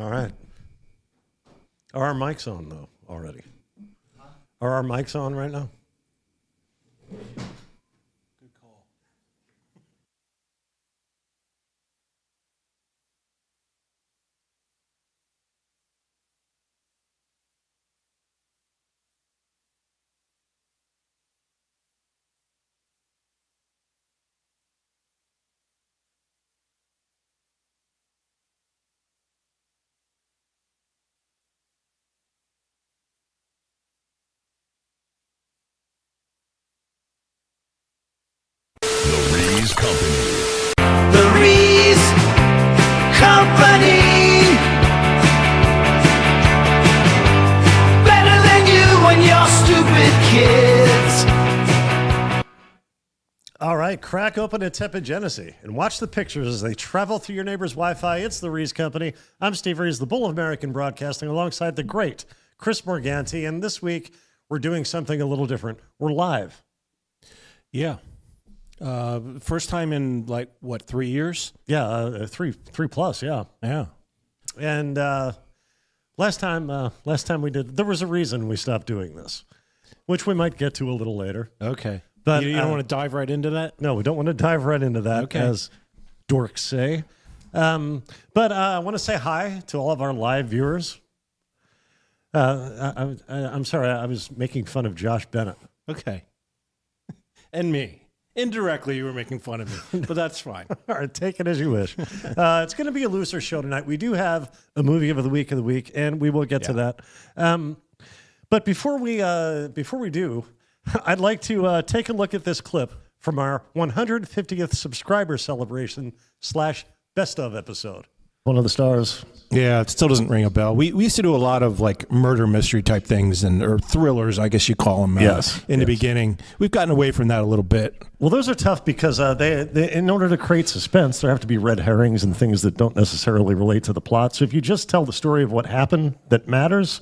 All right. Are our mics on, though, already? Are our mics on right now? Good call. The Rees Company. The Rees Company. Better than you and your stupid kids. All right, crack open a tepid Genesee and watch the pictures as they travel through your neighbor's Wi-Fi. It's the Rees Company. I'm Steve Rees, the Bull of American Broadcasting, alongside the great Chris Morganti. And this week, we're doing something a little different. We're live. Yeah. First time in 3 years? Yeah, three plus, yeah. Yeah. And last time we did, there was a reason we stopped doing this, which we might get to a little later. Okay. But you don't want to dive right into that? No, we don't want to dive right into that, Okay. as dorks say. But I want to say hi to all of our live viewers. I'm sorry, I was making fun of Josh Bennett. Okay. And me. Indirectly, you were making fun of me, but that's fine. All right, take it as you wish. It's going to be a looser show tonight. We do have a movie of the week, and we will get to that. But before we do, I'd like to take a look at this clip from our 150th subscriber celebration / best of episode. One of the stars. Yeah, it still doesn't ring a bell. We used to do a lot of murder mystery type things or thrillers, I guess you call them. In the beginning, we've gotten away from that a little bit. Well, those are tough because they in order to create suspense, there have to be red herrings and things that don't necessarily relate to the plot. So if you just tell the story of what happened that matters,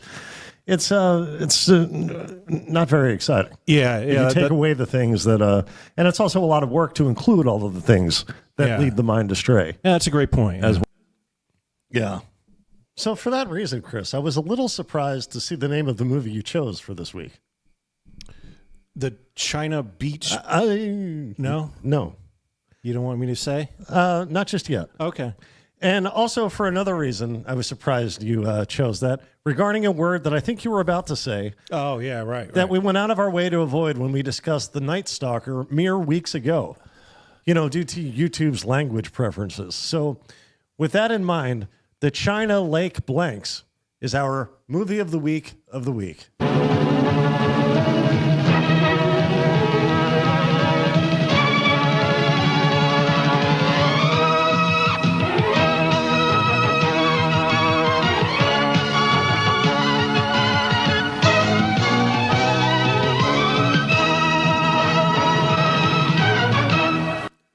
it's not very exciting. Yeah, You take away the things that, and it's also a lot of work to include all of the things that lead the mind astray. Yeah, that's a great point. Yeah. So for that reason, Chris, I was a little surprised to see the name of the movie you chose for this week. The China Beach. No. You don't want me to say? Not just yet. Okay. And also for another reason, I was surprised you chose that regarding a word that I think you were about to say. Oh, yeah, right. That we went out of our way to avoid when we discussed The Night Stalker mere weeks ago, due to YouTube's language preferences. So with that in mind, the China Lake Blanks is our movie of the week of the week.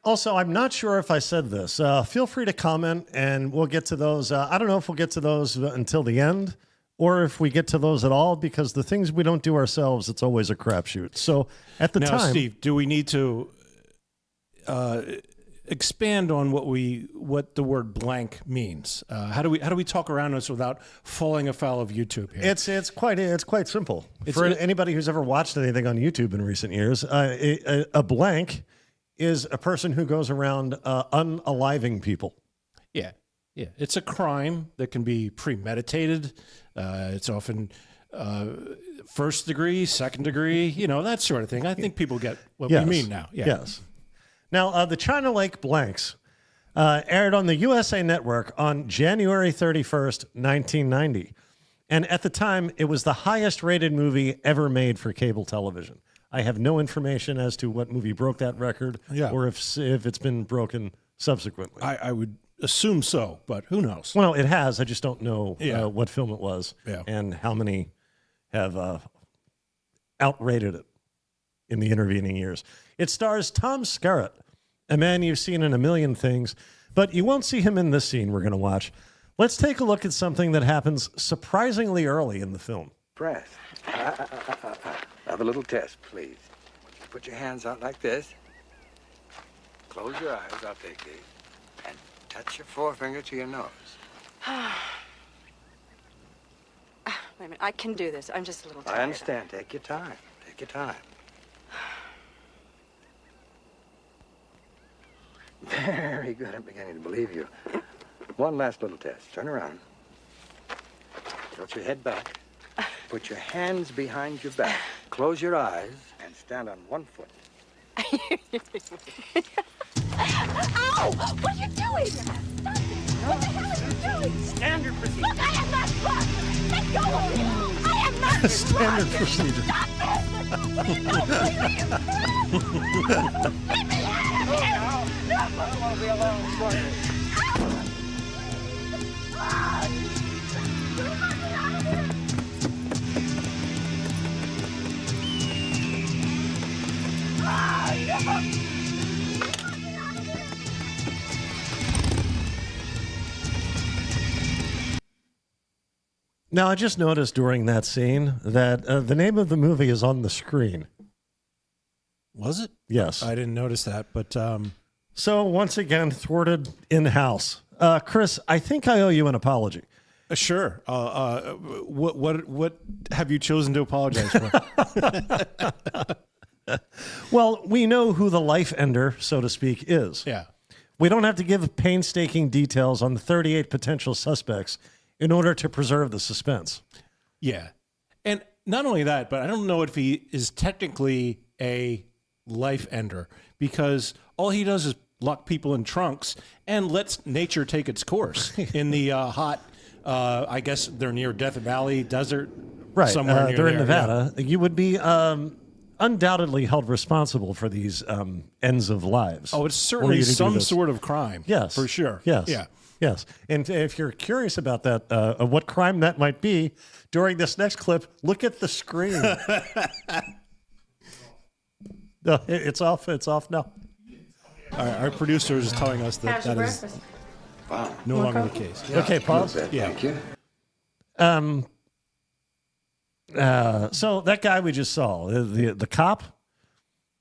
Also, I'm not sure if I said this. Feel free to comment, and we'll get to those. I don't know if we'll get to those until the end, or if we get to those at all, because the things we don't do ourselves, it's always a crapshoot. So at the now, time, Steve, do we need to expand on what the word blank means? How do we talk around this without falling afoul of YouTube here? it's quite simple. For anybody who's ever watched anything on YouTube in recent years, a blank is a person who goes around unaliving people. Yeah. It's a crime that can be premeditated. It's often first degree, second degree, that sort of thing. I think people get what we mean now. Yeah. Yes. Now, the China Lake Blanks aired on the USA Network on January 31st, 1990. And at the time, it was the highest rated movie ever made for cable television. I have no information as to what movie broke that record or if it's been broken subsequently. I would assume so, but who knows? Well, it has. I just don't know what film it was and how many have outrated it in the intervening years. It stars Tom Skerritt, a man you've seen in a million things, but you won't see him in this scene we're going to watch. Let's take a look at something that happens surprisingly early in the film. Breath. Have a little test, please. Put your hands out like this. Close your eyes. I'll take these. And touch your forefinger to your nose. Wait a minute. I can do this. I'm just a little tired. I understand. Take your time. Take your time. Very good. I'm beginning to believe you. One last little test. Turn around. Tilt your head back. Put your hands behind your back. Close your eyes and stand on one foot. Ow! What are you doing? Stop it! What the hell are you doing? Standard procedure. Look, I am not drunk! Let go of me! I am not Standard drunk. procedure. Stop it! No, please! Let me out of here! I don't want to be alone for you. Now, I just noticed during that scene that the name of the movie is on the screen. Was it? Yes. I didn't notice that, but So, once again, thwarted in-house. Chris, I think I owe you an apology. sure. What have you chosen to apologize for? Well, we know who the life ender, so to speak, is. Yeah. We don't have to give painstaking details on the 38 potential suspects in order to preserve the suspense. Yeah. And not only that, but I don't know if he is technically a life ender, because all he does is lock people in trunks and lets nature take its course in the hot, I guess they're near Death Valley desert. Right. Somewhere near they're in there, Nevada. Yeah. You would be undoubtedly held responsible for these ends of lives. Oh, it's certainly some sort of crime. Yes. For sure. Yes. Yeah. Yes. And if you're curious about that, what crime that might be, during this next clip, look at the screen. No, it's off. It's off now. Our producer is telling us that How's your that is breakfast? Wow. no longer the case. Okay, pause. Yeah. Thank you. So that guy we just saw, the cop.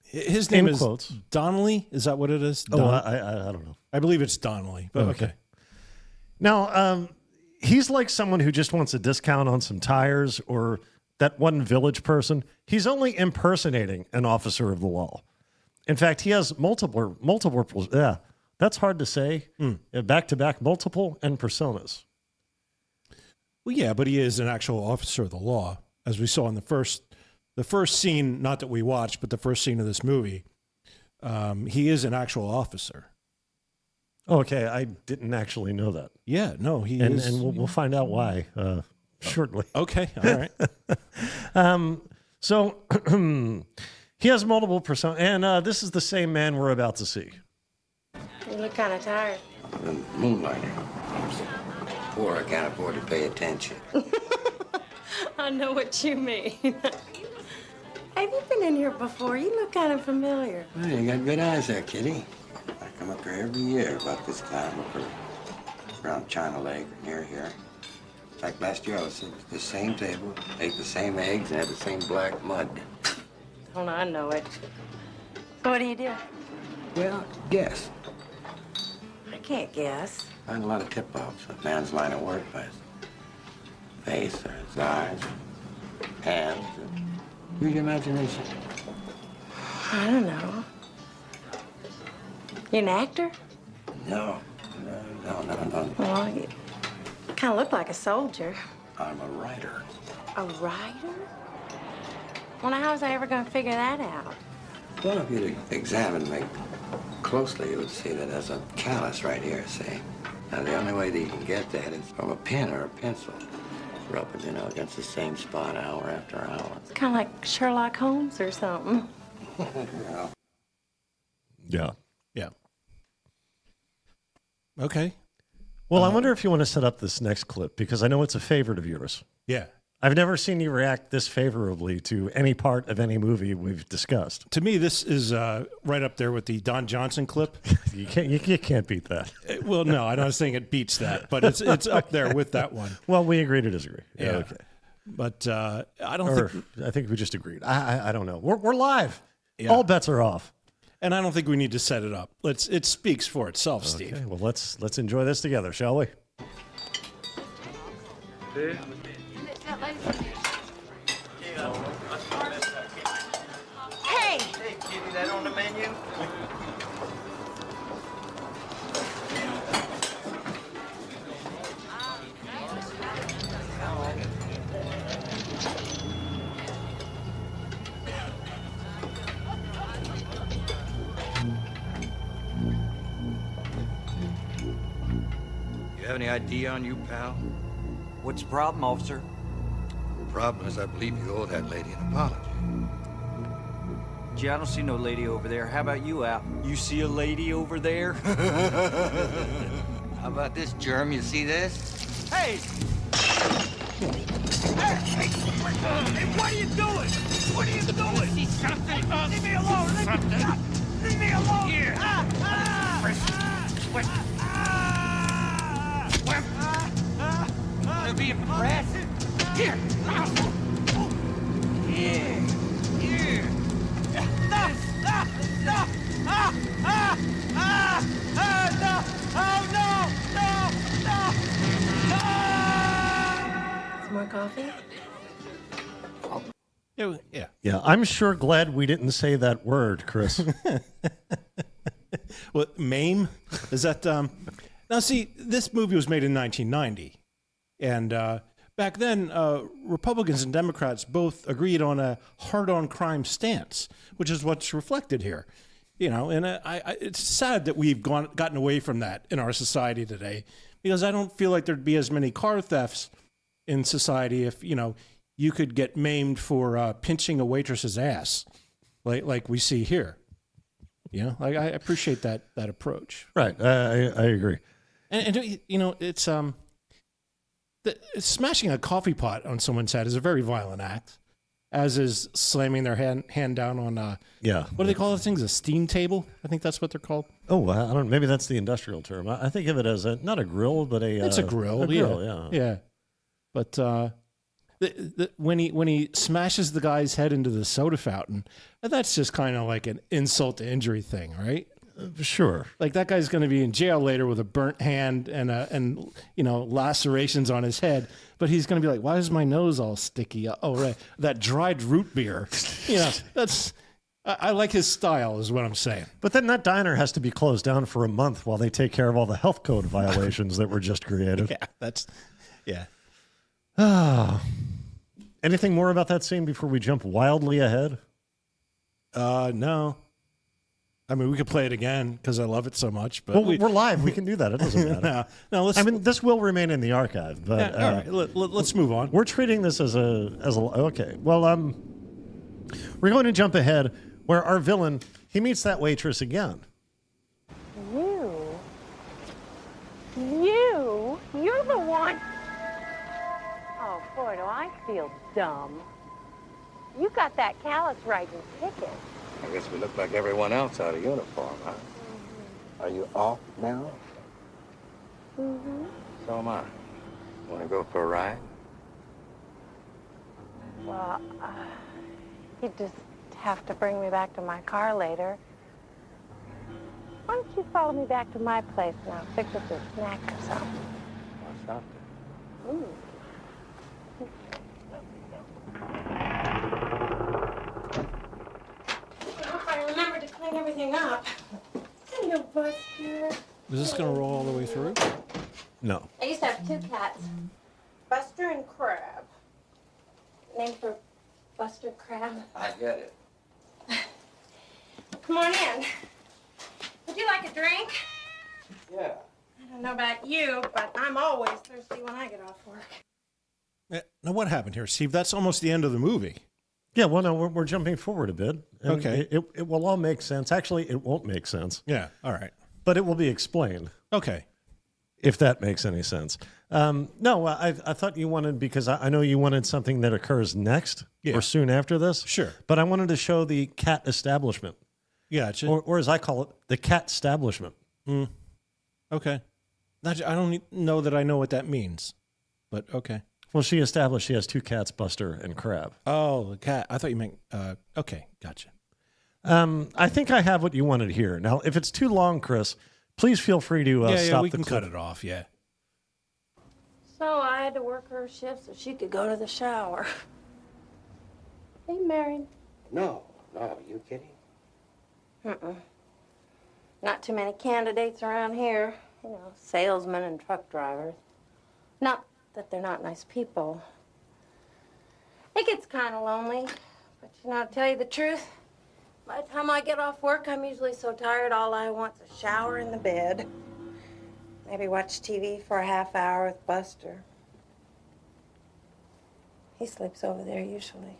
His name In is quotes. Donnelly. Is that what it is? Oh, I don't know. I believe it's Donnelly. But okay. Now, he's like someone who just wants a discount on some tires, or that one village person. He's only impersonating an officer of the law. In fact, he has multiple. Yeah, that's hard to say. Back to back, multiple and personas. Well, yeah, but he is an actual officer of the law, as we saw in the first scene. Not that we watched, but the first scene of this movie. He is an actual officer. Okay, I didn't actually know that. Yeah, no, he is. And we'll find out why shortly. Okay, all right. So he has multiple personas, and this is the same man we're about to see. You look kind of tired. I'm moonlighting. I'm so poor I can't afford to pay attention. I know what you mean. Have you been in here before? You look kind of familiar. Well, you got good eyes there, kitty. I come up here every year about this time, up around China Lake or near here. Like last year, I was sitting at the same table, ate the same eggs, and had the same black mud. Don't I know it? So what do you do? Well, guess. I can't guess. Find a lot of tip-offs. A man's line of work by his face or his eyes, hands. Use your imagination. I don't know. You an actor? No. Well, you kind of look like a soldier. I'm a writer. A writer? Well, now, how was I ever going to figure that out? Well, if you'd examine me closely, you would see that there's a callus right here, see? Now, the only way that you can get that is from a pen or a pencil. Rubbing, against the same spot hour after hour. It's kind of like Sherlock Holmes or something. Yeah. Yeah. Okay. Well, I wonder if you want to set up this next clip, because I know it's a favorite of yours. Yeah. I've never seen you react this favorably to any part of any movie we've discussed. To me, this is right up there with the Don Johnson clip. You can't beat that. Well, no, I'm not saying it beats that, but it's up there with that one. Well, we agree to disagree. Yeah. Okay. But I don't Or think, I think we just agreed. I don't know. We're live. Yeah. All bets are off. and I don't think we need to set it up. It speaks for itself, Steve. Okay, well, let's enjoy this together, shall we? Hey! Hey, Kitty, that on the menu? You have any ID on you, pal? What's the problem, officer? The problem is I believe you owe that lady an apology. Gee, I don't see no lady over there. How about you, Al? You see a lady over there? How about this, Germ? You see this? Hey! Hey, what are you doing? What are you doing? See something? Leave me alone! Leave me alone! Here! Wanna be impressed? Here! Here! Here! No! Some more coffee? Yeah. Yeah, I'm sure glad we didn't say that word, Chris. Well, MAME? Is that... Now, see, this movie was made in 1990. And back then, Republicans and Democrats both agreed on a hard-on crime stance, which is what's reflected here. You know, and it's sad that we've gotten away from that in our society today, because I don't feel like there'd be as many car thefts in society if, you know, you could get maimed for pinching a waitress's ass, like we see here. You know, I appreciate that approach. Right, I agree. And you know, it's smashing a coffee pot on someone's head is a very violent act, as is slamming their hand down on what do they call those things? A steam table? I think that's what they're called. Oh, I don't. Maybe that's the industrial term. I think of it as not a grill, but It's a grill. Yeah. But when he smashes the guy's head into the soda fountain, that's just kind of like an insult to injury thing, right? Sure. Like that guy's going to be in jail later with a burnt hand and you know, lacerations on his head, but he's going to be like, why is my nose all sticky? Oh, right, that dried root beer. You know, I like his style, is what I'm saying. But then that diner has to be closed down for a month while they take care of all the health code violations that were just created. Yeah. Anything more about that scene before we jump wildly ahead? No. I mean, we could play it again because I love it so much. But we're live. We can do that. It doesn't matter. No. I mean, this will remain in the archive. But all right, let's move on. We're treating this as a okay. Well, we're going to jump ahead where our villain, he meets that waitress again. You're the one. Oh, boy, do I feel dumb. You got that callus riding ticket. I guess we look like everyone else out of uniform, huh? Are you off now? Mm-hmm. So am I. Want to go for a ride? Well, you'd just have to bring me back to my car later. Why don't you follow me back to my place and I'll fix us a snack or something? I'll stop there. Ooh. I hope I remember to clean everything up. Can you bust here? Is this going to roll all the way through? No. I used to have two cats, Buster and Crab. Named for Buster Crab. I get it. Come on in. Would you like a drink? Yeah. I don't know about you, but I'm always thirsty when I get off work. Now, what happened here, Steve? That's almost the end of the movie. Yeah, well, no, we're jumping forward a bit. And Okay. It will all make sense. Actually, it won't make sense. Yeah, all right. But it will be explained. Okay. If that makes any sense. No, I thought you wanted, because I know you wanted something that occurs next or soon after this. Sure. But I wanted to show the cat establishment. Gotcha. Or as I call it, the cat establishment. Okay. I don't know that I know what that means, but okay. Well, she established she has two cats, Buster and Crab. Oh, the cat. I thought you meant, okay, gotcha. I think I have what you wanted here. Now, if it's too long, Chris, please feel free to stop we the can clip. cut it off, yeah. So I had to work her shift so she could go to the shower. Are you married? No, you kidding? Mm-mm. Not too many candidates around here. You know, salesmen and truck drivers. Not that they're not nice people. It gets kind of lonely. But, you know, to tell you the truth, by the time I get off work, I'm usually so tired all I want's a shower in the bed. Maybe watch TV for a half hour with Buster. He sleeps over there usually.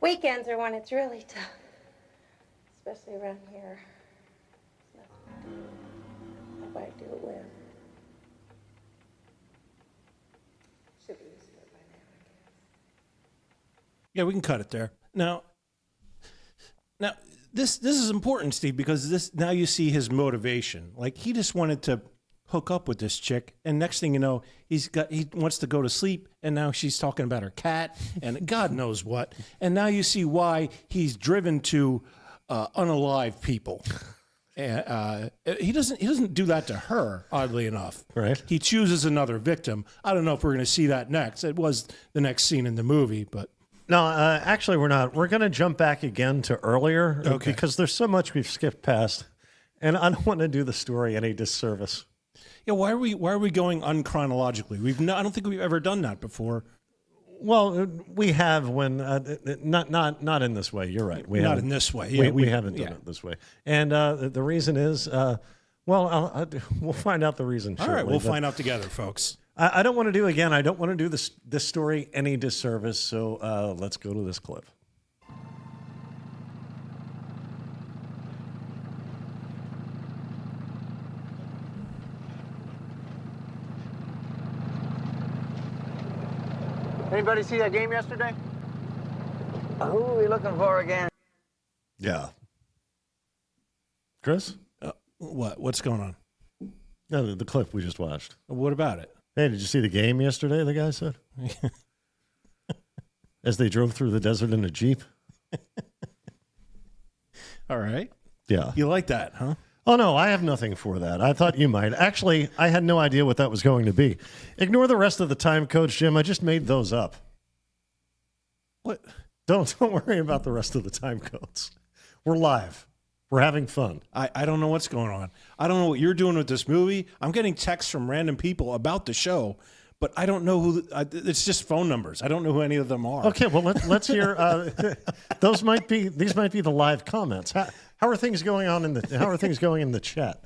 Weekends are when it's really tough, especially around here. There's nothing to do. Nobody to do it with. Should be used to it by now, I guess. Yeah, we can cut it there. Now, this is important, Steve, because now you see his motivation. Like, he just wanted to hook up with this chick, and next thing you know, he wants to go to sleep, and now she's talking about her cat and God knows what. And now you see why he's driven to unalive people. He doesn't do that to her, oddly enough. Right. He chooses another victim. I don't know if we're going to see that next. It was the next scene in the movie, but. No, actually, we're not. We're going to jump back again to earlier because there's so much we've skipped past, and I don't want to do the story any disservice. Yeah, why are we going unchronologically? I don't think we've ever done that before. Well, we have when not in this way. You're right. Not in this way. Yeah, we haven't done it this way, and the reason is, we'll find out the reason. All right, we'll find out together, folks. I don't want to do again. I don't want to do this story any disservice. So let's go to this clip. Anybody see that game yesterday? Who are we looking for again? Yeah. Chris? What's going on? No, the clip we just watched. What about it? Hey, did you see the game yesterday, the guy said? As they drove through the desert in a Jeep. All right. Yeah. You like that, huh? Oh, no, I have nothing for that. I thought you might. Actually, I had no idea what that was going to be. Ignore the rest of the time codes, Jim. I just made those up. What? Don't worry about the rest of the time codes. We're live. We're having fun. I don't know what's going on. I don't know what you're doing with this movie. I'm getting texts from random people about the show, but I don't know who. It's just phone numbers. I don't know who any of them are. Okay, well let's hear. These might be the live comments. How are things going on How are things going in the chat?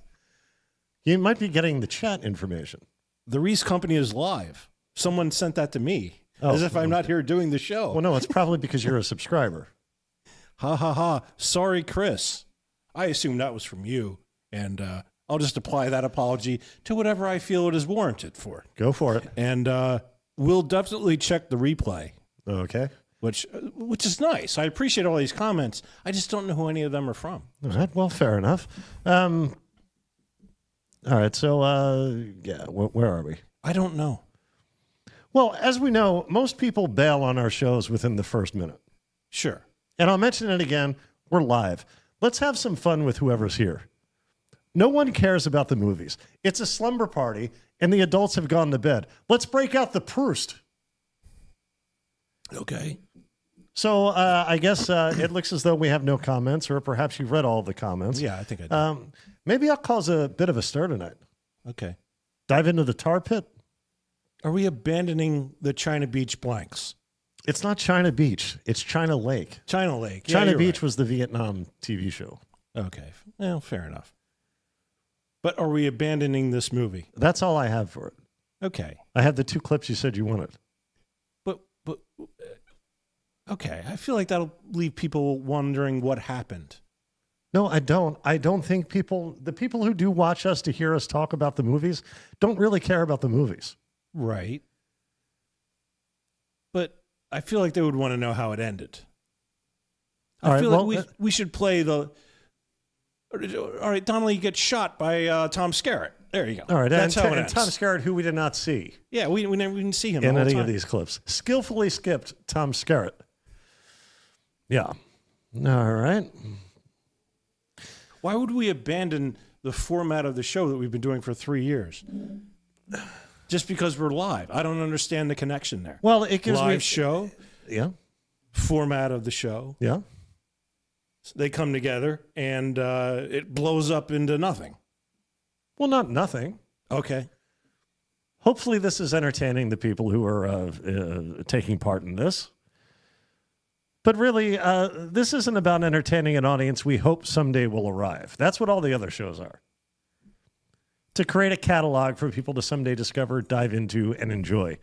You might be getting the chat information. The Rees Company is live. Someone sent that to me, as if I'm not here doing the show. Well, no, it's probably because you're a subscriber. Ha ha ha! Sorry, Chris. I assume that was from you, and I'll just apply that apology to whatever I feel it is warranted for. Go for it. And we'll definitely check the replay. Okay. Which is nice. I appreciate all these comments. I just don't know who any of them are from. All right. Well, fair enough. All right. So, where are we? I don't know. Well, as we know, most people bail on our shows within the first minute. Sure. And I'll mention it again. We're live. Let's have some fun with whoever's here. No one cares about the movies. It's a slumber party, and the adults have gone to bed. Let's break out the Proust. Okay. So I guess it looks as though we have no comments, or perhaps you've read all the comments. Yeah, I think I did. Maybe I'll cause a bit of a stir tonight. Okay. Dive into the tar pit. Are we abandoning the China Beach blanks? It's not China Beach. It's China Lake. China Lake. China Beach was the Vietnam TV show. Okay. Well, fair enough. But are we abandoning this movie? That's all I have for it. Okay. I had the two clips you said you wanted. But okay. I feel like that'll leave people wondering what happened. No, I don't. I don't think the people who do watch us to hear us talk about the movies don't really care about the movies. Right. But I feel like they would want to know how it ended. I feel like we should play the... All right, Donnelly gets shot by Tom Skerritt. There you go. All right, that's how it and ends. Tom Skerritt, who we did not see. Yeah, we never even see him in the whole any time. of these clips. Skillfully skipped Tom Skerritt. Yeah. All right. Why would we abandon the format of the show that we've been doing for 3 years. Just because we're live. I don't understand the connection there. Well, it gives live me show. Yeah. Format of the show. Yeah. They come together and it blows up into nothing. Well, not nothing. Okay. Hopefully this is entertaining the people who are taking part in this. But really, this isn't about entertaining an audience we hope someday will arrive. That's what all the other shows are. To create a catalog for people to someday discover, dive into, and enjoy.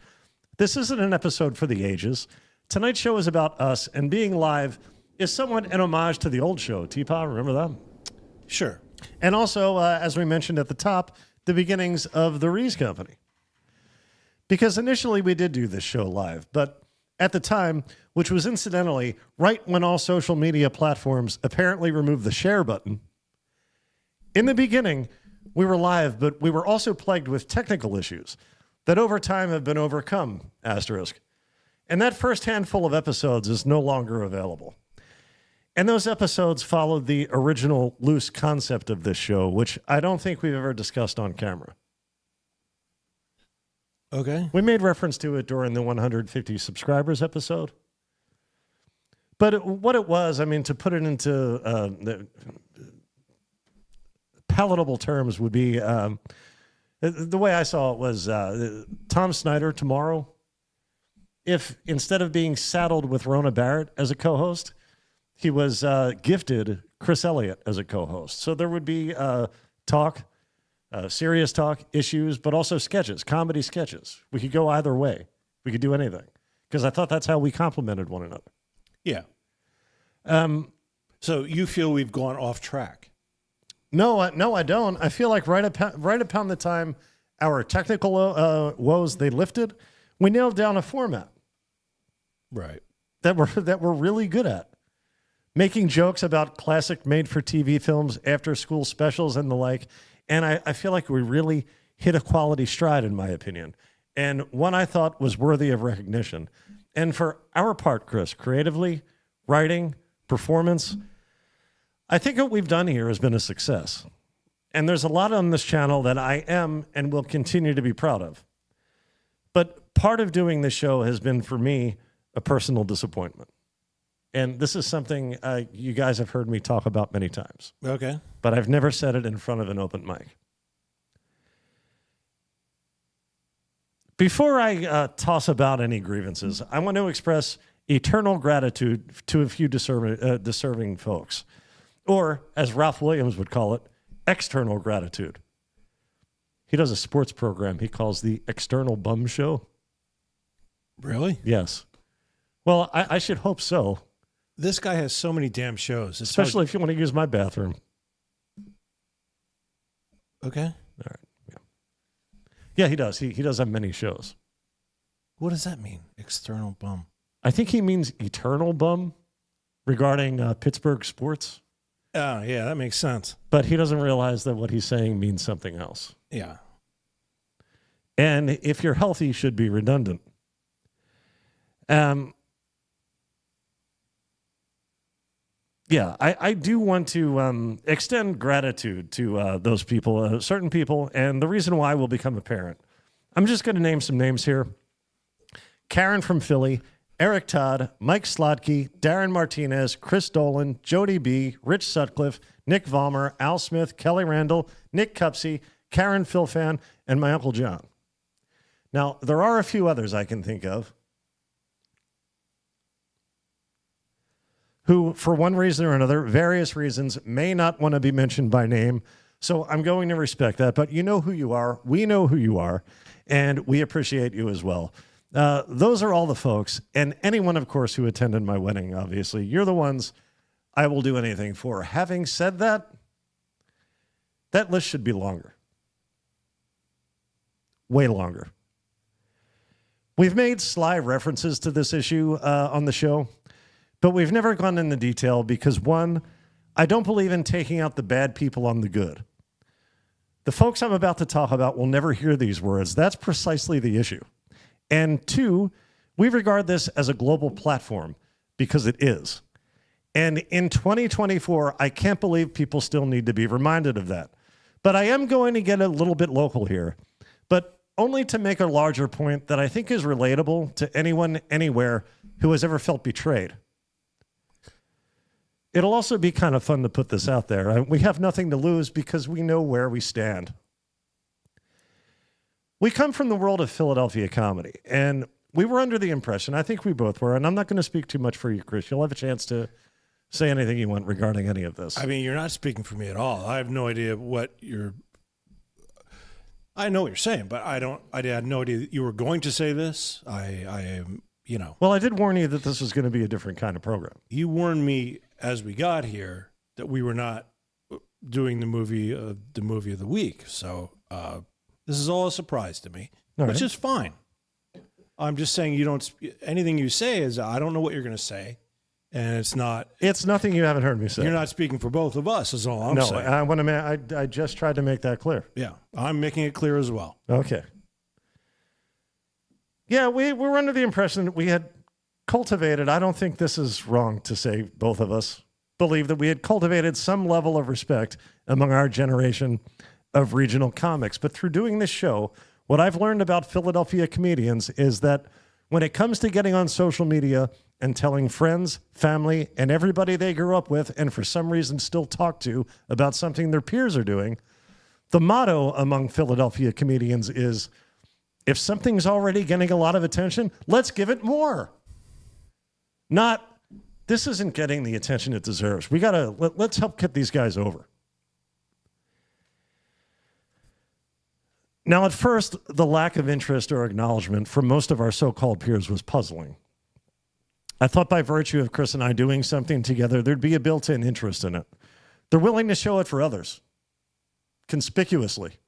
This isn't an episode for the ages. Tonight's show is about us, and being live is somewhat an homage to the old show. Teapot, remember that? Sure. And also, as we mentioned at the top, the beginnings of the Rees Company. Because initially we did do this show live, but at the time, which was incidentally right when all social media platforms apparently removed the share button, in the beginning, we were live, but we were also plagued with technical issues that over time have been overcome, asterisk. And that first handful of episodes is no longer available. And those episodes followed the original loose concept of this show, which I don't think we've ever discussed on camera. Okay. We made reference to it during the 150 subscribers episode. But what it was, I mean, to put it into the palatable terms would be, the way I saw it was Tom Snyder tomorrow, if instead of being saddled with Rona Barrett as a co-host, he was gifted Chris Elliott as a co-host. So there would be talk, serious talk, issues, but also sketches, comedy sketches. We could go either way. We could do anything. Because I thought that's how we complemented one another. Yeah. So you feel we've gone off track? No, I don't. I feel like right upon the time our technical woes they lifted, we nailed down a format. Right. That we're really good at. Making jokes about classic made-for-TV films, after-school specials, and the like. And I feel like we really hit a quality stride, in my opinion. And one I thought was worthy of recognition. And for our part, Chris, creatively, writing, performance, I think what we've done here has been a success. And there's a lot on this channel that I am and will continue to be proud of. But part of doing this show has been, for me, a personal disappointment. And this is something you guys have heard me talk about many times. Okay. But I've never said it in front of an open mic. Before I toss about any grievances, I want to express eternal gratitude to a few deserving folks. Or, as Ralph Williams would call it, external gratitude. He does a sports program he calls the External Bum Show. Really? Yes. Well, I should hope so. This guy has so many damn shows. Especially if you want to use my bathroom. Okay. All right. Yeah. Yeah, he does. He does have many shows. What does that mean? External bum. I think he means eternal bum regarding Pittsburgh sports. Oh, yeah, that makes sense. But he doesn't realize that what he's saying means something else. Yeah. And if you're healthy, should be redundant. Yeah, I do want to extend gratitude to those people, certain people, and the reason why will become apparent. I'm just going to name some names here. Karen from Philly, Eric Todd, Mike Slotke, Darren Martinez, Chris Dolan, Jody B., Rich Sutcliffe, Nick Vollmer, Al Smith, Kelly Randall, Nick Cupsey, Karen Philfan, and my Uncle John. Now, there are a few others I can think of who, for one reason or another, various reasons, may not want to be mentioned by name. So I'm going to respect that. But you know who you are. We know who you are. And we appreciate you as well. Those are all the folks. And anyone, of course, who attended my wedding, obviously. You're the ones I will do anything for. Having said that, that list should be longer. Way longer. We've made sly references to this issue on the show. But we've never gone into detail because, one, I don't believe in taking out the bad people on the good. The folks I'm about to talk about will never hear these words. That's precisely the issue. And two, we regard this as a global platform because it is. And in 2024, I can't believe people still need to be reminded of that. But I am going to get a little bit local here, but only to make a larger point that I think is relatable to anyone, anywhere who has ever felt betrayed. It'll also be kind of fun to put this out there. We have nothing to lose because we know where we stand. We come from the world of Philadelphia comedy, and we were under the impression, I think we both were, and I'm not going to speak too much for you, Chris. You'll have a chance to say anything you want regarding any of this. I mean, you're not speaking for me at all. I have no idea what you're... I know what you're saying, but I had no idea that you were going to say this. I you know. Well, I did warn you that this was going to be a different kind of program. You warned me as we got here that we were not doing the movie of the week. So this is all a surprise to me, which is fine. I'm just saying anything you say is, I don't know what you're going to say. And it's nothing you haven't heard me say. You're not speaking for both of us, is all I'm saying. No, I just tried to make that clear. Yeah, I'm making it clear as well. Okay. Yeah, we were under the impression that we had cultivated, I don't think this is wrong to say both of us, believe that we had cultivated some level of respect among our generation of regional comics. But through doing this show, what I've learned about Philadelphia comedians is that when it comes to getting on social media and telling friends, family, and everybody they grew up with and for some reason still talk to about something their peers are doing, the motto among Philadelphia comedians is, if something's already getting a lot of attention, let's give it more. Not, this isn't getting the attention it deserves. Let's help get these guys over. Now, at first, the lack of interest or acknowledgement from most of our so-called peers was puzzling. I thought by virtue of Chris and I doing something together, there'd be a built-in interest in it. They're willing to show it for others, conspicuously,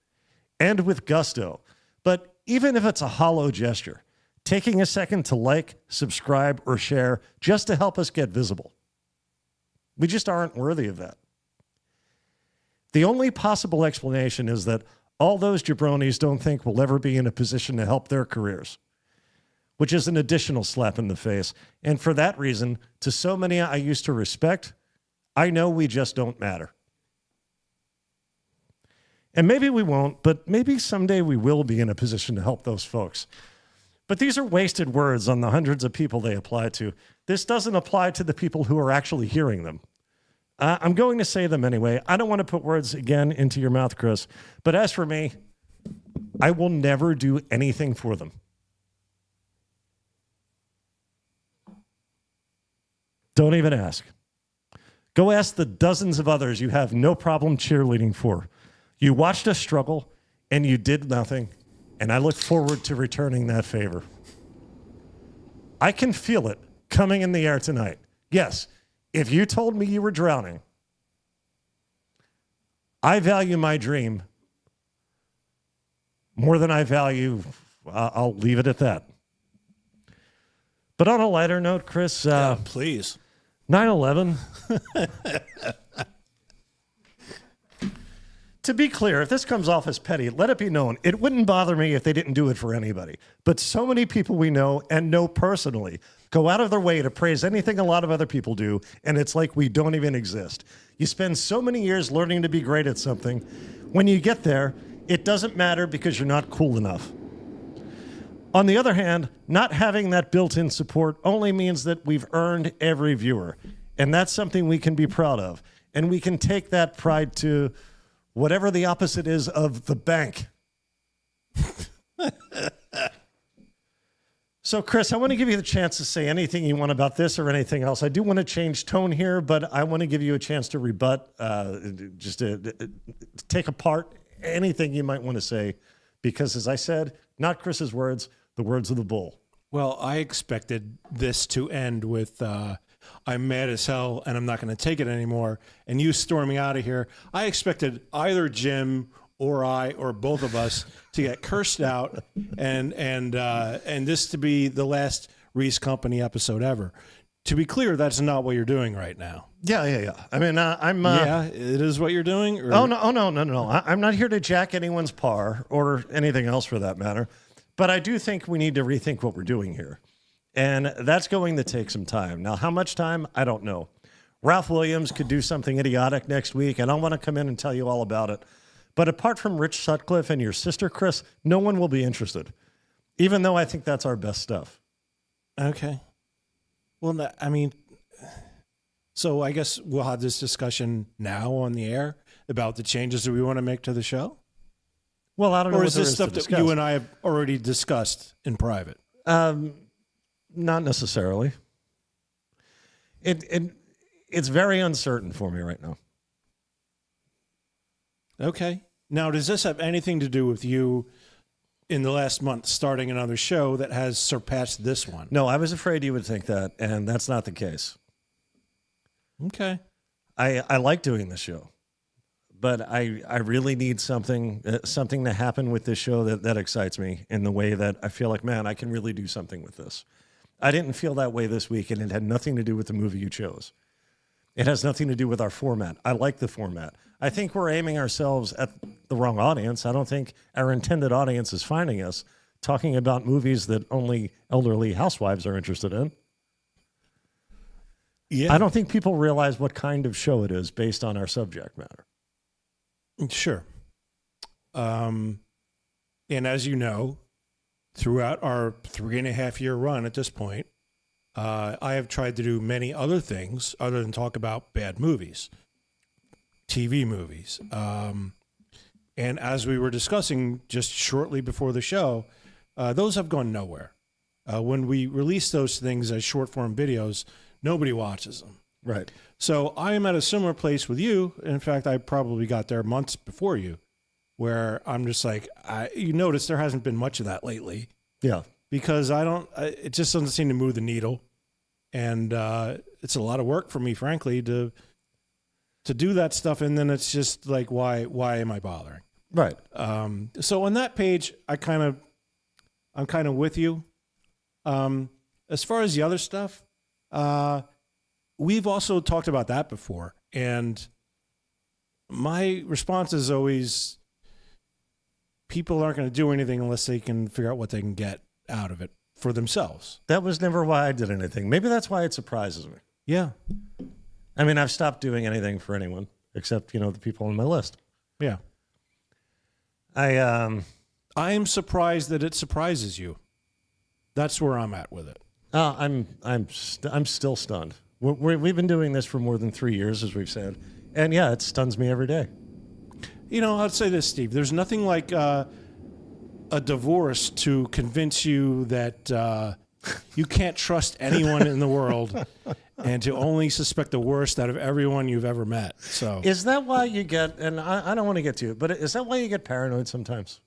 and with gusto. But even if it's a hollow gesture, taking a second to like, subscribe, or share just to help us get visible. We just aren't worthy of that. The only possible explanation is that all those jabronis don't think we'll ever be in a position to help their careers, which is an additional slap in the face. And for that reason, to so many I used to respect, I know we just don't matter. And maybe we won't, but maybe someday we will be in a position to help those folks. But these are wasted words on the hundreds of people they apply to. This doesn't apply to the people who are actually hearing them. I'm going to say them anyway. I don't want to put words again into your mouth, Chris. But as for me, I will never do anything for them. Don't even ask. Go ask the dozens of others you have no problem cheerleading for. You watched us struggle, and you did nothing, and I look forward to returning that favor. I can feel it coming in the air tonight. Yes, if you told me you were drowning, I value my dream more than I value, I'll leave it at that. But on a lighter note, Chris. Please. 9/11. To be clear, if this comes off as petty, let it be known, it wouldn't bother me if they didn't do it for anybody. But so many people we know and know personally go out of their way to praise anything a lot of other people do, and it's like we don't even exist. You spend so many years learning to be great at something. When you get there, it doesn't matter because you're not cool enough. On the other hand, not having that built-in support only means that we've earned every viewer, and that's something we can be proud of. And we can take that pride to whatever the opposite is of the bank. So, Chris, I want to give you the chance to say anything you want about this or anything else. I do want to change tone here, but I want to give you a chance to rebut, just to take apart anything you might want to say, because, as I said, not Chris's words, the words of the bull. Well, I expected this to end with I'm mad as hell and I'm not going to take it anymore, and you storming out of here. I expected either Jim or I or both of us to get cursed out and this to be the last Rees Company episode ever. To be clear, that's not what you're doing right now. Yeah. I mean, I'm... yeah, it is what you're doing? Or? Oh, no. I'm not here to jack anyone's par or anything else for that matter. But I do think we need to rethink what we're doing here. And that's going to take some time. Now, how much time? I don't know. Ralph Williams could do something idiotic next week, and I want to come in and tell you all about it. But apart from Rich Sutcliffe and your sister, Chris, no one will be interested, even though I think that's our best stuff. Okay. Well, I mean, so I guess we'll have this discussion now on the air about the changes that we want to make to the show? Well, I don't know. Or is this stuff that you and I have already discussed in private? Not necessarily. It's very uncertain for me right now. Okay. Now, does this have anything to do with you in the last month starting another show that has surpassed this one? No, I was afraid you would think that, and that's not the case. Okay. I like doing this show, but I really need something to happen with this show that excites me in the way that I feel like, man, I can really do something with this. I didn't feel that way this week, and it had nothing to do with the movie you chose. It has nothing to do with our format. I like the format. I think we're aiming ourselves at the wrong audience. I don't think our intended audience is finding us talking about movies that only elderly housewives are interested in. Yeah. I don't think people realize what kind of show it is based on our subject matter. Sure. And as you know, throughout our 3.5-year run at this point, I have tried to do many other things other than talk about bad movies, TV movies. And as we were discussing just shortly before the show, those have gone nowhere. When we release those things as short form videos, nobody watches them. Right. So I am at a similar place with you. In fact, I probably got there months before you, where I'm just like, you notice there hasn't been much of that lately. Yeah. Because it just doesn't seem to move the needle. And it's a lot of work for me, frankly, to do that stuff. And then it's just like, why am I bothering? Right. So on that page, I'm kind of with you. As far as the other stuff, we've also talked about that before. And my response is always, people aren't going to do anything unless they can figure out what they can get out of it for themselves. That was never why I did anything. Maybe that's why it surprises me. Yeah. I mean, I've stopped doing anything for anyone except, the people on my list. Yeah. I am surprised that it surprises you. That's where I'm at with it. I'm still stunned. We've been doing this for more than 3 years, as we've said. And yeah, it stuns me every day. I'd say this, Steve. There's nothing like a divorce to convince you that you can't trust anyone in the world and to only suspect the worst out of everyone you've ever met. So is that why you get, and I don't want to get to it, but is that why you get paranoid sometimes?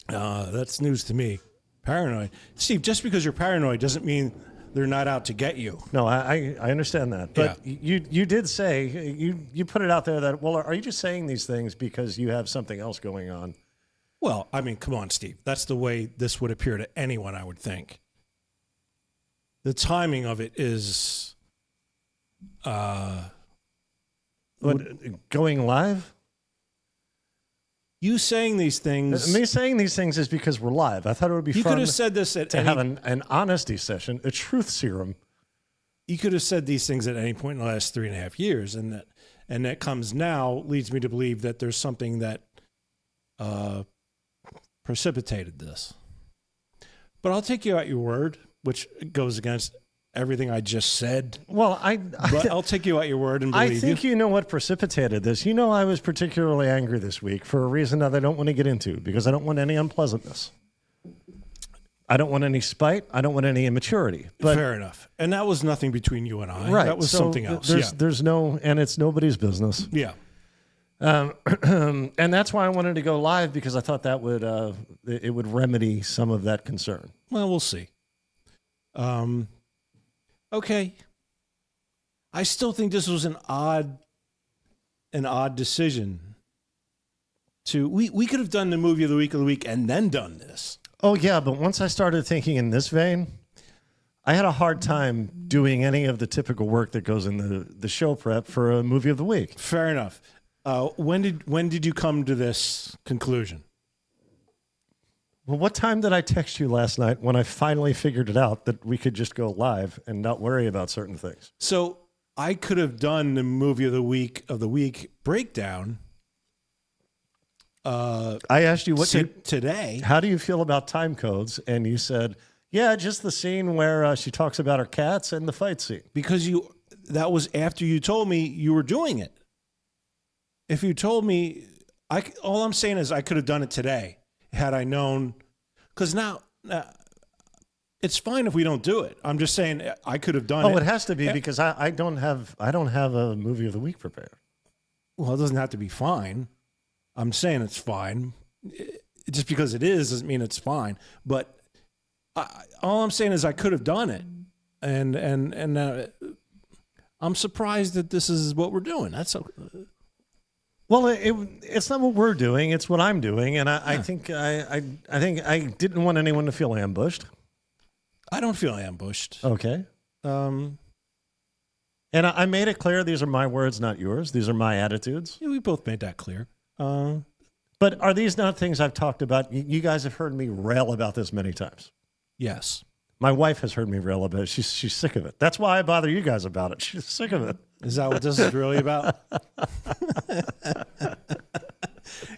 That's news to me. Paranoid. Steve, just because you're paranoid doesn't mean they're not out to get you. No, I understand that. But you did say, you put it out there that, well, are you just saying these things because you have something else going on? Well, I mean, come on, Steve. That's the way this would appear to anyone, I would think. The timing of it is... going live? You saying these things... Me saying these things is because we're live. I thought it would be fun. You could have said this at to have an honesty session, a truth serum. You could have said these things at any point in the last 3.5 years, and that comes now leads me to believe that there's something that precipitated this. But I'll take you at your word, which goes against everything I just said. Well, but I'll take you at your word and believe you. I think you know what precipitated this. I was particularly angry this week for a reason that I don't want to get into, because I don't want any unpleasantness. I don't want any spite. I don't want any immaturity. But fair enough. And that was nothing between you and I. Right. That was something else. There's no, and it's nobody's business. Yeah. And that's why I wanted to go live, because I thought that would remedy some of that concern. Well, we'll see. Okay. I still think this was an odd decision. We could have done the movie of the week and then done this. Oh yeah, but once I started thinking in this vein, I had a hard time doing any of the typical work that goes in the show prep for a movie of the week. Fair enough. When did you come to this conclusion? Well, what time did I text you last night when I finally figured it out that we could just go live and not worry about certain things? So I could have done the movie of the week breakdown I asked you today. How do you feel about time codes? And you said, yeah, just the scene where she talks about her cats and the fight scene. Because that was after you told me you were doing it. If you told me, all I'm saying is I could have done it today had I known. Because now it's fine if we don't do it. I'm just saying I could have done it. Oh, it has to be because I don't have a movie of the week prepared. Well, it doesn't have to be fine. I'm saying it's fine. Just because it is doesn't mean it's fine. But all I'm saying is I could have done it, and I'm surprised that this is what we're doing. That's okay. Well, it's not what we're doing; it's what I'm doing, and I think I didn't want anyone to feel ambushed. I don't feel ambushed. Okay. And I made it clear these are my words, not yours. These are my attitudes. Yeah, we both made that clear. But are these not things I've talked about? You guys have heard me rail about this many times. Yes. My wife has heard me rail about it. She's sick of it. That's why I bother you guys about it. She's sick of it. Is that what this is really about?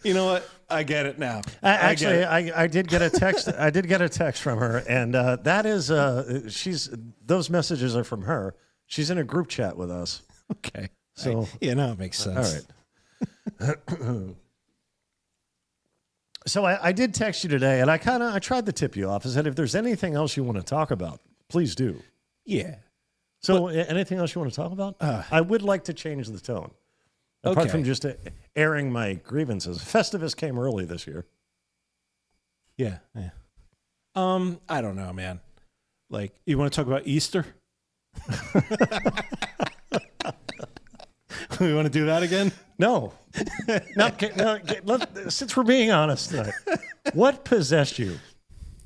You know what? I get it now. I did get a text. I did get a text from her, and that is those messages are from her. She's in a group chat with us. Okay. So it makes sense. All right. So I did text you today, and I tried to tip you off. I said, if there's anything else you want to talk about, please do. Yeah. So anything else you want to talk about? I would like to change the tone. Apart from just airing my grievances. Festivus came early this year. Yeah. I don't know, man. Like, you want to talk about Easter? We want to do that again? No. Since we're being honest tonight, what possessed you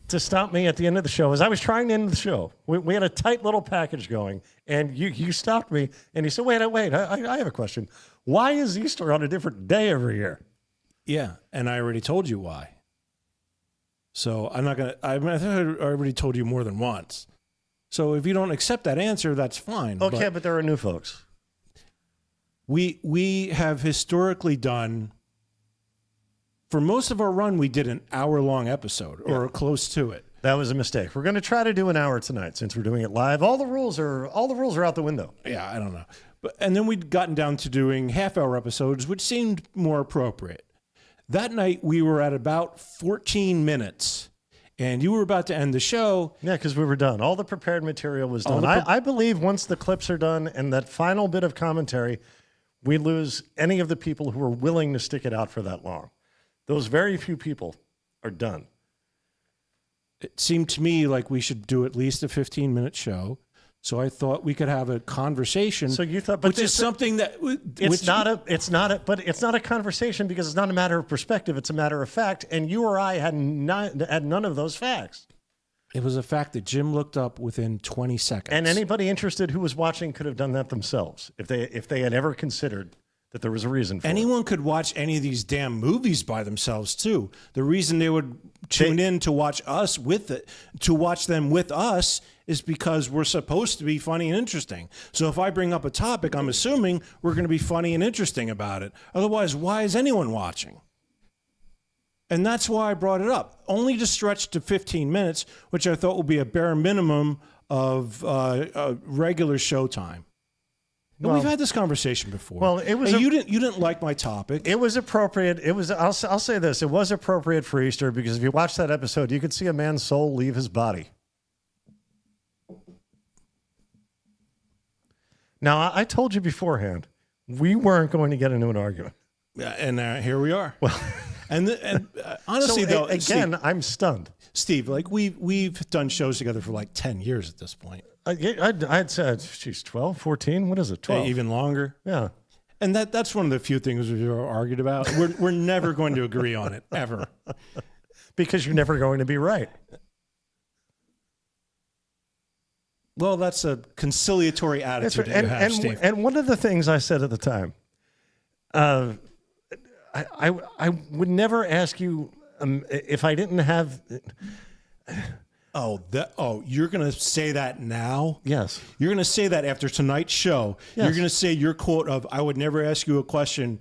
to stop me at the end of the show? As I was trying to end the show, we had a tight little package going, and you stopped me, and you said, wait, I have a question. Why is Easter on a different day every year? Yeah, and I already told you why. So I'm not going to, I think I already told you more than once. So if you don't accept that answer, that's fine. Okay, but there are new folks. We have historically done, for most of our run, we did an hour-long episode or close to it. That was a mistake. We're going to try to do an hour tonight since we're doing it live. All the rules are out the window. Yeah, I don't know. And then we'd gotten down to doing half-hour episodes, which seemed more appropriate. That night, we were at about 14 minutes, and you were about to end the show. Yeah, because we were done. All the prepared material was done. I believe once the clips are done and that final bit of commentary, we lose any of the people who are willing to stick it out for that long. Those very few people are done. It seemed to me like we should do at least a 15-minute show. So I thought we could have a conversation. So you thought, but which is something that it's not a conversation because it's not a matter of perspective. It's a matter of fact. And you or I had none of those facts. It was a fact that Jim looked up within 20 seconds. And anybody interested who was watching could have done that themselves if they had ever considered that there was a reason for Anyone could watch any of these damn movies by themselves too. The reason they would tune in to watch them with us is because we're supposed to be funny and interesting. So if I bring up a topic, I'm assuming we're going to be funny and interesting about it. Otherwise, why is anyone watching? And that's why I brought it up, only to stretch to 15 minutes, which I thought would be a bare minimum of regular show time. Well, we've had this conversation before. Well, it was you didn't like my topic. It was appropriate. It was. I'll say this. It was appropriate for Easter because if you watch that episode, you could see a man's soul leave his body. Now, I told you beforehand, we weren't going to get into an argument. Yeah, and here we are. Well, and honestly, so, though, again, Steve, I'm stunned. Steve, like we've done shows together for like 10 years at this point. I'd said, she's 12, 14. What is it? 12. Even longer. Yeah. And that's one of the few things we've ever argued about. We're never going to agree on it, ever. Because you're never going to be right. Well, that's a conciliatory attitude that you have, Steve. And one of the things I said at the time, I would never ask you if I didn't have... you're going to say that now? Yes. You're going to say that after tonight's show. Yes. You're going to say your quote of, I would never ask you a question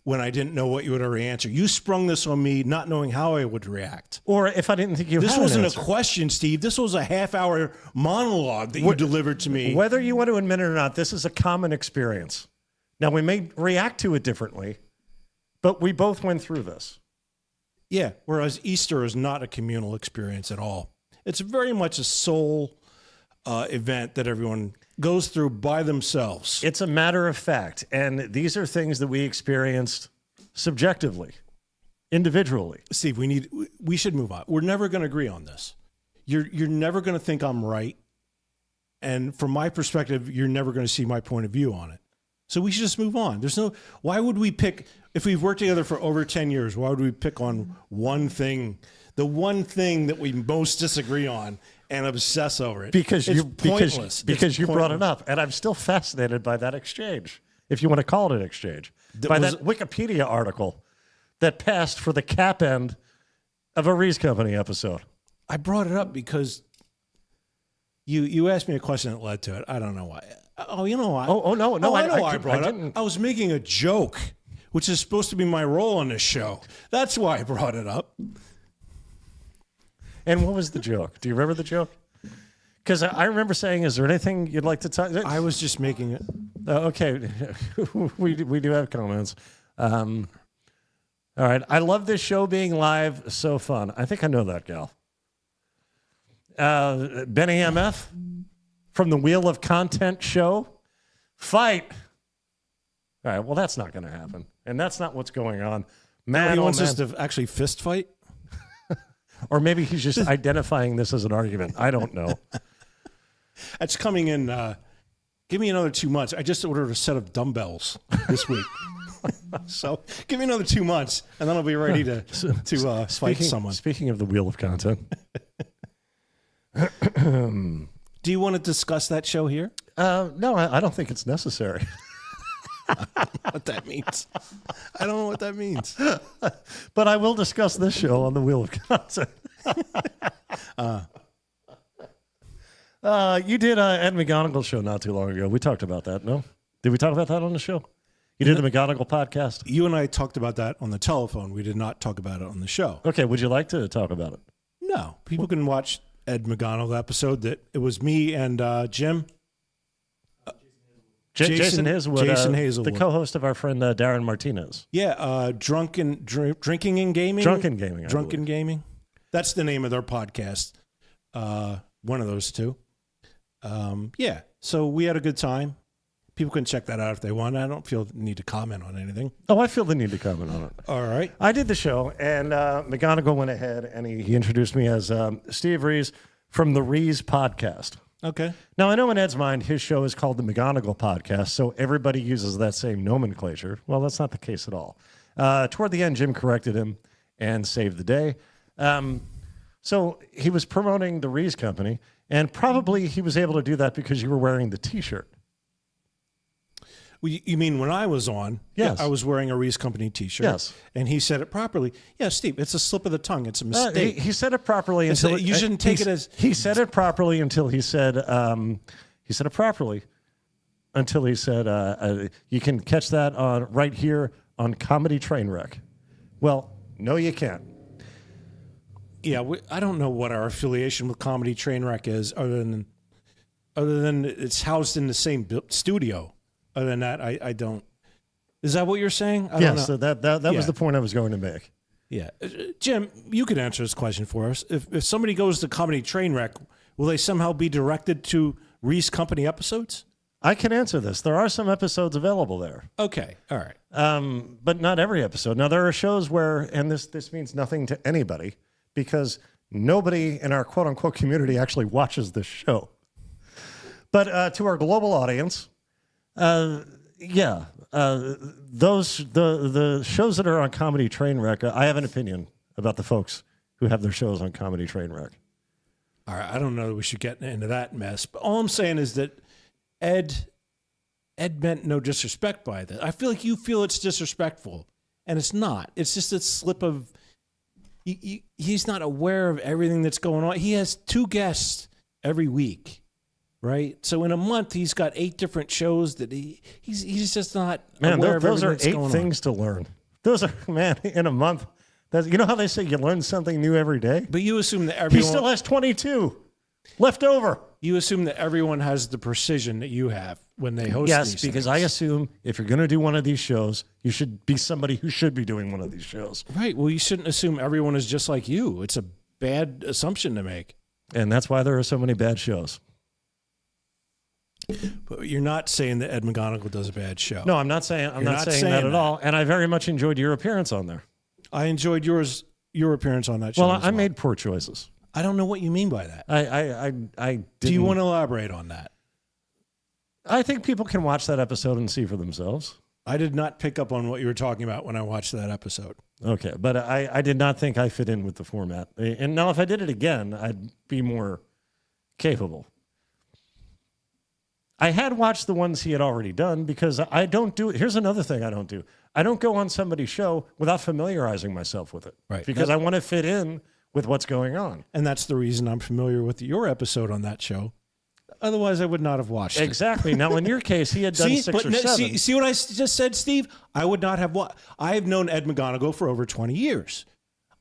when I didn't know what you would already answer. You sprung this on me not knowing how I would react. Or if I didn't think you This had an wasn't answer. a question, Steve. This was a half-hour monologue that you delivered to me. Whether you want to admit it or not, this is a common experience. Now, we may react to it differently, but we both went through this. Yeah, whereas Easter is not a communal experience at all. It's very much a soul event that everyone goes through by themselves. It's a matter of fact, and these are things that we experienced subjectively, individually. Steve, we should move on. We're never going to agree on this. You're never going to think I'm right, and from my perspective, you're never going to see my point of view on it. So we should just move on. Why would we pick, if we've worked together for over 10 years, why would we pick on one thing, the one thing that we most disagree on and obsess over it? Because it's you pointless. Because you brought it up, and I'm still fascinated by that exchange, if you want to call it an exchange, by that Wikipedia article that passed for the cap end of a Rees Company episode. I brought it up because you asked me a question that led to it. I don't know why. Oh, you know why? Oh no, I know why I brought it didn't. up. I was making a joke, which is supposed to be my role on this show. That's why I brought it up. And what was the joke? Do you remember the joke? Because I remember saying, "Is there anything you'd like to talk?" I was just making it. Okay, we do have comments. All right, I love this show being live. So fun. I think I know that gal. Benny MF from the Wheel of Content show. Fight. All right, well, that's not going to happen, and that's not what's going on. Man, He wants us to actually fist fight. Or maybe he's just identifying this as an argument. I don't know. It's coming in. Give me another 2 months. I just ordered a set of dumbbells this week. So give me another 2 months, and then I'll be ready to fight someone. Speaking of the Wheel of Content. Do you want to discuss that show here? No, I don't think it's necessary. What that means. I don't know what that means. But I will discuss this show on the Wheel of Content. You did Ed McGonigal's show not too long ago. We talked about that, no? Did we talk about that on the show? You did the McGonigal podcast? You and I talked about that on the telephone. We did not talk about it on the show. Okay, would you like to talk about it? No. People can watch Ed McGonigal episode. That it was me and Jim. Jason Hazelwood, Hazelwood, the co-host of our friend Darren Martinez. Yeah, drinking and gaming. Drunken gaming. Drunken gaming. That's the name of their podcast. One of those two. Yeah. So we had a good time. People can check that out if they want. I don't feel the need to comment on anything. Oh, I feel the need to comment on it. All right. I did the show, and McGonigal went ahead, and he introduced me as Steve Rees from the Rees podcast. Okay. Now, I know in Ed's mind, his show is called the McGonigal podcast, so everybody uses that same nomenclature. Well, that's not the case at all. Toward the end, Jim corrected him and saved the day. So he was promoting the Rees Company, and probably he was able to do that because you were wearing the T-shirt. Well, you mean when I was on? Yes. Yeah, I was wearing a Rees Company T-shirt. Yes. And he said it properly. Yeah, Steve, it's a slip of the tongue. It's a mistake. He said it properly until you shouldn't take it as he said it properly until he said it properly until he said you can catch that on right here on Comedy Trainwreck. Well, no, you can't. Yeah, I don't know what our affiliation with Comedy Trainwreck is, other than it's housed in the same studio. Other than that, I don't. Is that what you're saying? I don't know. So that was the point I was going to make. Yeah, Jim, you could answer this question for us. If somebody goes to Comedy Trainwreck, will they somehow be directed to Rees Company episodes? I can answer this. There are some episodes available there. Okay, all right. But not every episode. Now, there are shows where, and this means nothing to anybody, because nobody in our quote-unquote community actually watches this show. But to our global audience, the shows that are on Comedy Trainwreck, I have an opinion about the folks who have their shows on Comedy Trainwreck. All right, I don't know that we should get into that mess, but all I'm saying is that Ed meant no disrespect by that. I feel like you feel it's disrespectful, and it's not. It's just a slip of. He's not aware of everything that's going on. He has 2 guests every week, right? So in a month, he's got 8 different shows that he's just not aware of those everything are that's 8 going things on. to learn. Those are, man, in a month. You know how they say you learn something new every day? But you assume that everyone... He still has 22 left over. You assume that everyone has the precision that you have when they host yes, these because things. I assume if you're going to do one of these shows, you should be somebody who should be doing one of these shows. Right. Well, you shouldn't assume everyone is just like you. It's a bad assumption to make. And that's why there are so many bad shows. But you're not saying that Ed McGonigal does a bad show. No, I'm not saying that at all. And I very much enjoyed your appearance on there. I enjoyed your appearance on that show. Well, I made poor choices. I don't know what you mean by that. I didn't. Do you want to elaborate on that? I think people can watch that episode and see for themselves. I did not pick up on what you were talking about when I watched that episode. Okay, but I did not think I fit in with the format. And now if I did it again, I'd be more capable. I had watched the ones he had already done because I don't do it. Here's another thing I don't do. I don't go on somebody's show without familiarizing myself with it. Right. Because I want to fit in with what's going on. And that's the reason I'm familiar with your episode on that show. Otherwise, I would not have watched it. Exactly. Now, in your case, he had done 6 or 7. See what I just said, Steve? I would not have I have known Ed McGonigal for over 20 years.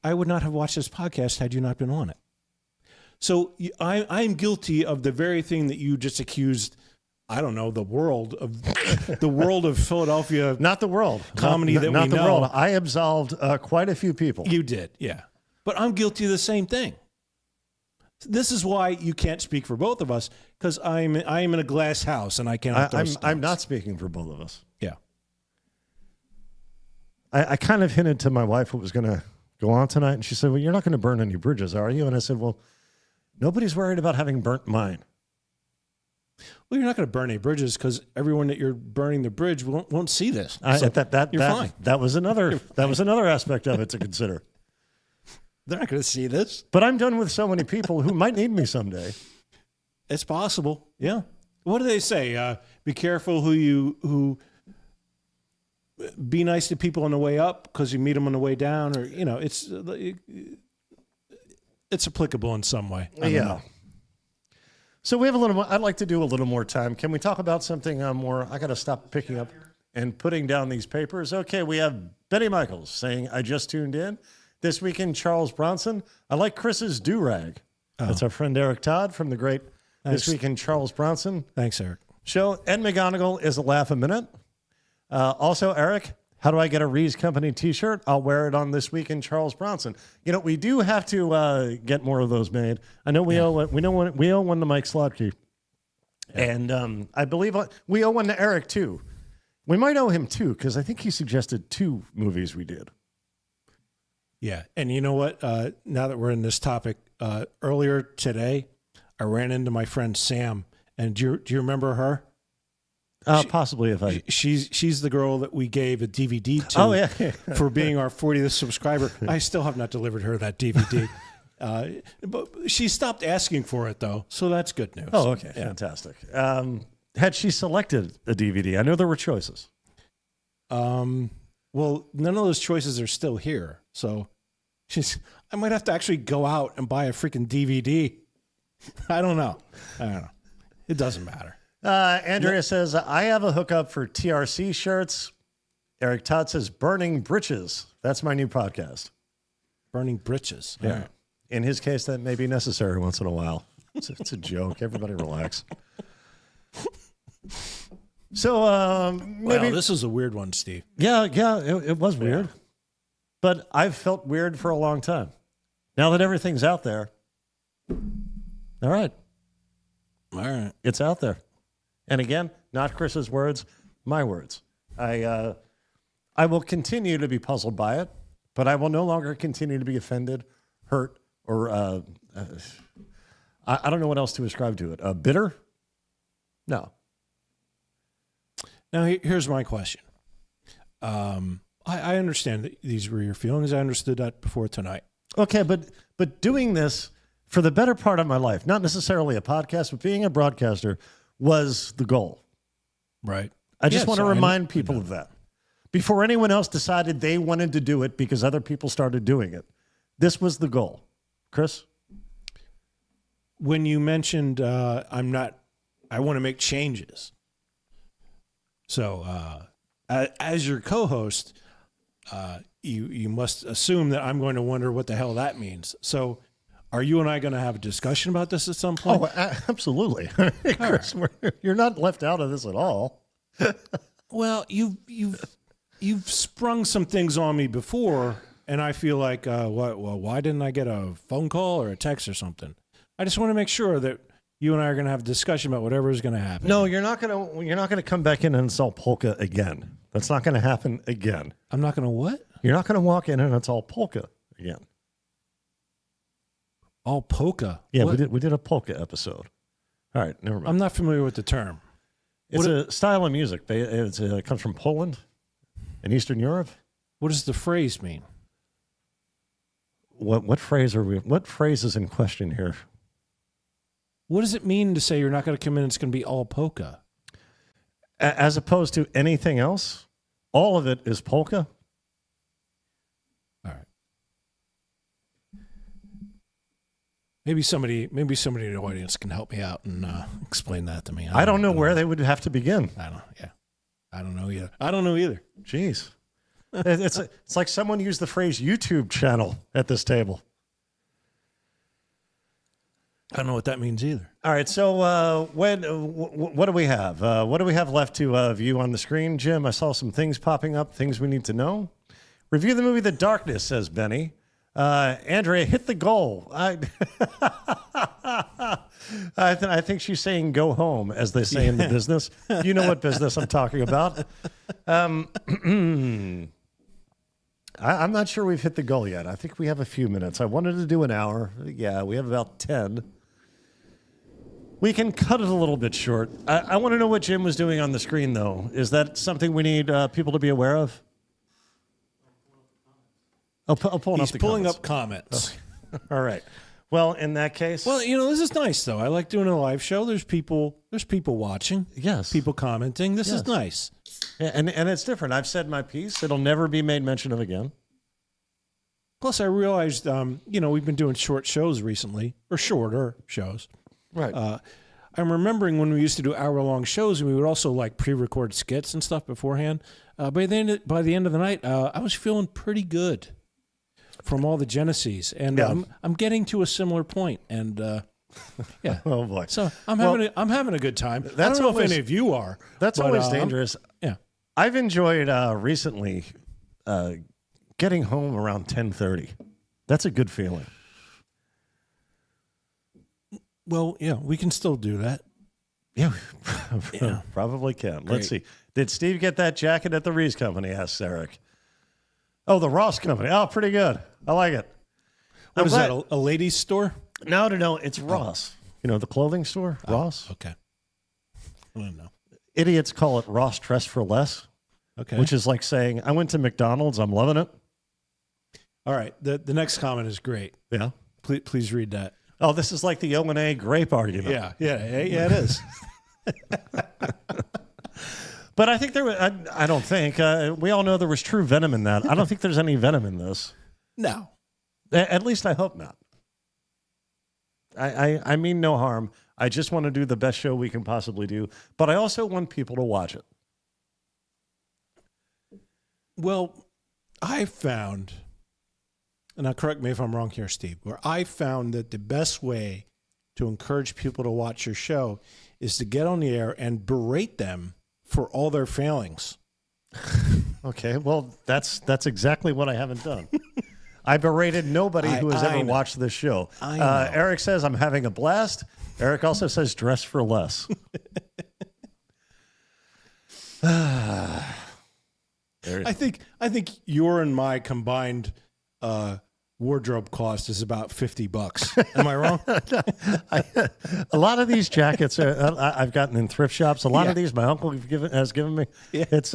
I would not have watched this podcast had you not been on it. So I'm guilty of the very thing that you just accused. I don't know, the world of Philadelphia. Not the world. Comedy not that not we the know. world. I absolved quite a few people. You did, yeah. But I'm guilty of the same thing. This is why you can't speak for both of us, because I'm in a glass house and I cannot. I'm not speaking for both of us. Yeah. I kind of hinted to my wife what was going to go on tonight, and she said, "Well, you're not going to burn any bridges, are you?" And I said, "Well, nobody's worried about having burnt mine." Well, you're not going to burn any bridges because everyone that you're burning the bridge won't see this. So you're fine. That was another aspect of it to consider. They're not going to see this. But I'm done with so many people who might need me someday. It's possible. Yeah. What do they say? Be careful who be nice to people on the way up because you meet them on the way down, or it's applicable in some way. I don't know. So we have a little more. I'd like to do a little more time. Can we talk about something more? I got to stop picking up and putting down these papers. Okay, we have Betty Michaels saying, "I just tuned in this weekend." Charles Bronson. I like Chris's do-rag. That's our friend Eric Todd from the great This Weekend Charles Bronson. Thanks, Eric. Show. Ed McGonigal is a laugh a minute. Also, Eric, how do I get a Rees Company T-shirt? I'll wear it on This Weekend Charles Bronson. We do have to get more of those made. I know we owe one to Mike Slotky, and I believe we owe one to Eric too. We might owe him 2 because I think he suggested 2 movies we did. Yeah, and you know what? Now that we're in this topic, earlier today, I ran into my friend Sam, and do you remember her? Possibly, if I. She's the girl that we gave a DVD to. Oh yeah. For being our 40th subscriber. I still have not delivered her that DVD. But she stopped asking for it though, so that's good news. Oh, okay, fantastic. Had she selected a DVD? I know there were choices. Well, none of those choices are still here, so I might have to actually go out and buy a freaking DVD. I don't know. It doesn't matter. Andrea says, I have a hookup for TRC shirts. Eric Todd says, Burning Britches. That's my new podcast. Burning Britches. Yeah. Right. In his case, that may be necessary once in a while. It's a joke. Everybody relax. So maybe... Wow, this is a weird one, Steve. Yeah, it was weird. But I've felt weird for a long time. Now that everything's out there, all right. It's out there. And again, not Chris's words, my words. I will continue to be puzzled by it, but I will no longer continue to be offended, hurt, or I don't know what else to ascribe to it. Bitter? No. Now, here's my question. I understand that these were your feelings. I understood that before tonight. Okay, but doing this for the better part of my life, not necessarily a podcast, but being a broadcaster was the goal. Right. I just want to remind people of that. Before anyone else decided they wanted to do it because other people started doing it. This was the goal. Chris? When you mentioned I want to make changes. So as your co-host, you must assume that I'm going to wonder what the hell that means. So, are you and I going to have a discussion about this at some point? Oh, absolutely. Chris, you're not left out of this at all. Well, you've sprung some things on me before, and I feel like, why didn't I get a phone call or a text or something? I just want to make sure that you and I are going to have a discussion about whatever is going to happen. No, you're not going to come back in and insult Polka again. That's not going to happen again. I'm not going to what? You're not going to walk in and insult Polka again. All polka? Yeah, What? we did a polka episode. All right, never mind. I'm not familiar with the term. It's a style of music. It comes from Poland and Eastern Europe. What does the phrase mean? What phrase is in question here? What does it mean to say you're not going to come in and it's going to be all polka? As opposed to anything else? All of it is polka? All right. Maybe somebody in the audience can help me out and explain that to me. I don't know where they would have to begin. I don't know either. Jeez. It's like someone used the phrase YouTube channel at this table. I don't know what that means either. All right, so what do we have? What do we have left to view on the screen, Jim? I saw some things popping up, things we need to know. Review the movie The Darkness, says Benny. Andrea, hit the goal. I think she's saying go home, as they say in the business. You know what business I'm talking about. I'm not sure we've hit the goal yet. I think we have a few minutes. I wanted to do an hour. Yeah, we have about 10. We can cut it a little bit short. I want to know what Jim was doing on the screen, though. Is that something we need people to be aware of? He's pulling up comments. Okay. All right. Well, in that case, well, this is nice though. I like doing a live show. There's people watching. Yes. People commenting. This is nice. Yeah, and it's different. I've said my piece. It'll never be made mention of again. Plus, I realized, we've been doing short shows recently, or shorter shows. Right. I'm remembering when we used to do hour-long shows, and we would also like pre-record skits and stuff beforehand. By the end of the night, I was feeling pretty good from all the genesis, and I'm getting to a similar point, and yeah. Oh boy. So I'm having a good time. I don't know if any of you are. That's always dangerous. Yeah. I've enjoyed recently getting home around 10:30. That's a good feeling. Well, yeah, we can still do that. Yeah, probably can. Great. Let's see. Did Steve get that jacket at the Rees Company? Asks Eric. Oh, the Ross Company. Oh, pretty good. I like it. What is that, a ladies' store? No. It's Ross. The clothing store? Ross? Okay. I don't know. Idiots call it Ross Dress for Less. Okay. Which is like saying, I went to McDonald's. I'm loving it. All right. The next comment is great. Yeah. Please read that. Oh, this is like the O&A grape argument. Yeah, it is. But I think I don't think, we all know there was true venom in that. I don't think there's any venom in this. No. At least I hope not. I mean no harm. I just want to do the best show we can possibly do. But I also want people to watch it. Well, I found, and now correct me if I'm wrong here, Steve, where I found that the best way to encourage people to watch your show is to get on the air and berate them for all their failings. Okay, well, that's exactly what I haven't done. I berated nobody who has ever watched this show. Eric says I'm having a blast. Eric also says dress for less. I think your and my combined wardrobe cost is about $50. Am I wrong? A lot of these jackets I've gotten in thrift shops. A lot of these my uncle has given me. Yeah. It's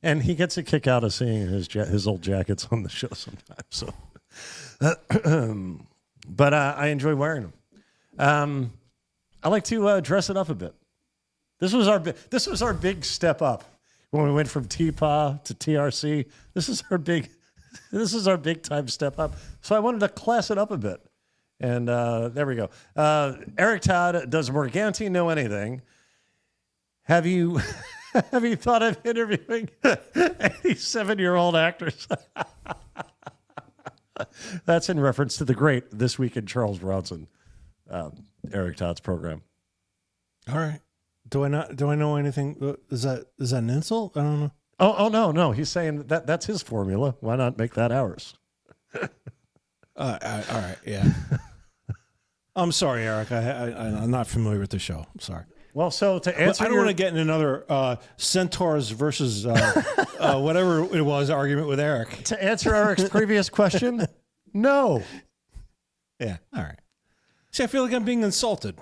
and he gets a kick out of seeing his old jackets on the show sometimes. So, but I enjoy wearing them. I like to dress it up a bit. This was our big step up when we went from TPA to TRC. This is our big time step up. So I wanted to class it up a bit. And there we go. Eric Todd, does Morganti know anything? Have you Have you thought of interviewing 87-year-old actors? That's in reference to the great This Week in Charles Bronson, Eric Todd's program. All right. Do I know anything? Is that an insult? I don't know. Oh no. He's saying that's his formula. Why not make that ours? All right. Yeah. I'm sorry, Eric. I'm not familiar with the show. I'm sorry. Well, so to answer, I don't want to get in another Centaurs versus whatever it was argument with Eric. To answer Eric's previous question, no. Yeah. All right. See, I feel like I'm being insulted.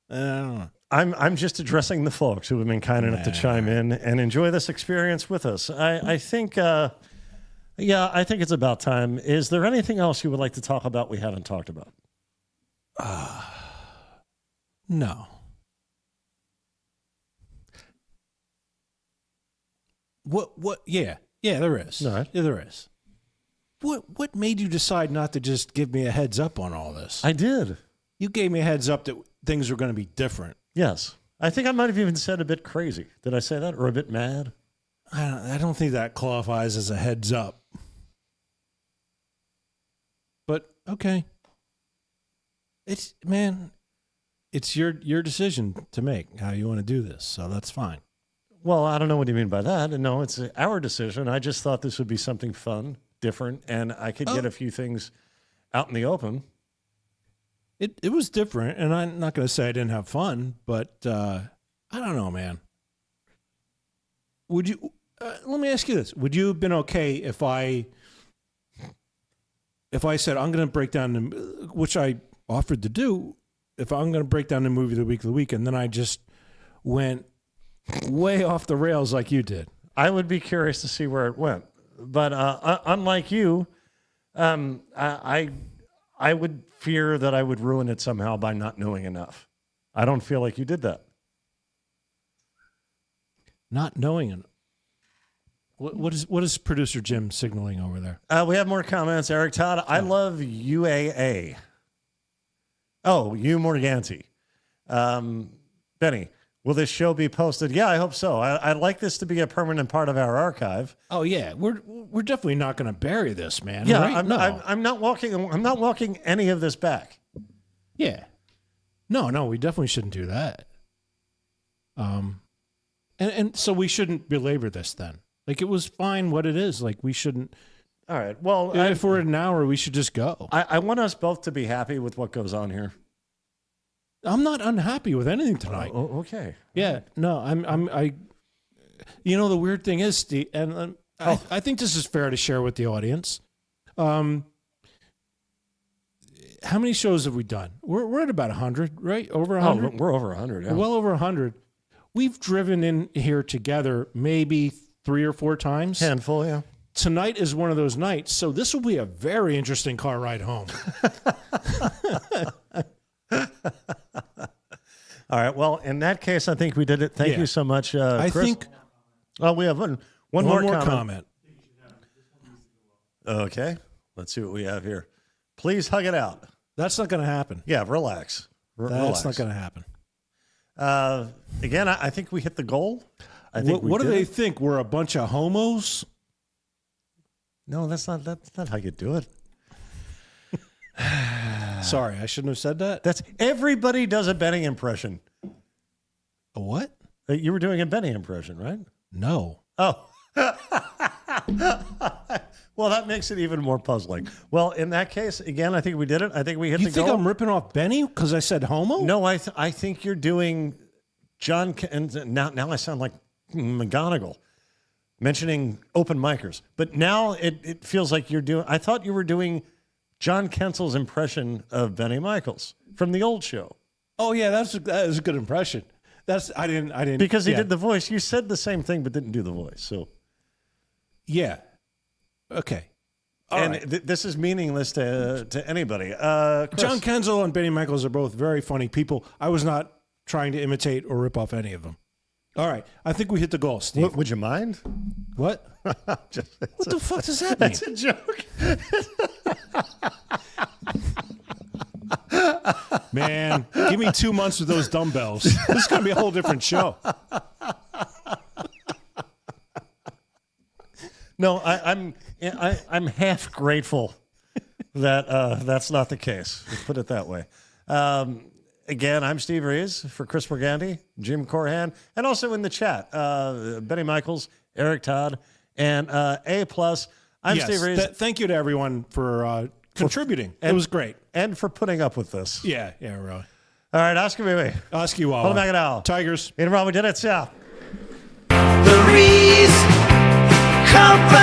I don't know. I'm just addressing the folks who have been kind enough to chime in and enjoy this experience with us. I think, I think it's about time. Is there anything else you would like to talk about we haven't talked about? No. What? Yeah, there is. All right. Yeah, there is. What made you decide not to just give me a heads up on all this? I did. You gave me a heads up that things were going to be different. Yes. I think I might have even said a bit crazy. Did I say that? Or a bit mad? I don't think that qualifies as a heads up. But okay. It's your decision to make how you want to do this. So that's fine. Well, I don't know what you mean by that. No, it's our decision. I just thought this would be something fun, different, and I could get a few things out in the open. It was different, and I'm not going to say I didn't have fun, but I don't know, man. Would you? Let me ask you this: would you have been okay if I said I'm going to break down which I offered to do, if I'm going to break down the movie of the week, and then I just went way off the rails like you did? I would be curious to see where it went, but unlike you, I would fear that I would ruin it somehow by not knowing enough. I don't feel like you did that. Not knowing enough. What is producer Jim signaling over there? We have more comments. Eric Todd, I love UAA. Oh, U Morganti. Benny, will this show be posted? Yeah, I hope so. I'd like this to be a permanent part of our archive. Oh yeah, we're definitely not going to bury this, man. Yeah, right? I'm not walking any of this back. Yeah, no, we definitely shouldn't do that. And so we shouldn't belabor this then. Like, it was fine what it is. Like, we shouldn't. All right. Well, if we're at an hour, we should just go. I want us both to be happy with what goes on here. I'm not unhappy with anything tonight. Oh, okay. Yeah. No, I. You know, the weird thing is, Steve, and I think this is fair to share with the audience. How many shows have we done? We're at about 100, right? Over 100? Oh, we're over 100. Yeah. We're well over 100. We've driven in here together maybe 3 or 4 times. Handful, yeah. Tonight is one of those nights, so this will be a very interesting car ride home. All right. Well, in that case, I think we did it. Thank you so much, Chris. I think. Oh, we have one more comment. Okay. Let's see what we have here. Please hug it out. That's not going to happen. Yeah, relax. That's not going to happen. Again, I think we hit the goal. What do they think? We're a bunch of homos? No, that's not how you do it. Sorry, I shouldn't have said that. That's everybody does a Benny impression. A what? You were doing a Benny impression, right? No. Oh. Well, that makes it even more puzzling. Well, in that case, again, I think we did it. I think we hit the goal. You think I'm ripping off Benny because I said homo? No, I think you're doing John. And now I sound like McGonagall mentioning open micers. But now it feels like you're doing. I thought you were doing John Kensel's impression of Benny Michaels from the old show. Oh yeah, that was a good impression. I didn't because he did the voice. You said the same thing, but didn't do the voice. So yeah, okay. And this is meaningless to anybody. John Kensel and Benny Michaels are both very funny people. I was not trying to imitate or rip off any of them. All right, I think we hit the goal, Steve. Would you mind? What? What the fuck does that mean? That's a joke. Man, give me 2 months with those dumbbells. This is going to be a whole different show. No, I'm half grateful that that's not the case. Let's put it that way. Again, I'm Steve Rees for Chris Morganti, Jim Corhan, and also in the chat, Benny Michaels, Eric Todd, and A+. I'm Steve Rees. Thank you to everyone for contributing. It was great. And for putting up with this. Yeah, really. All right, Oscar Bibi. Oscar Wawa. Hold back it out. Tigers. In Rome, we did it, yeah. The Rees Company.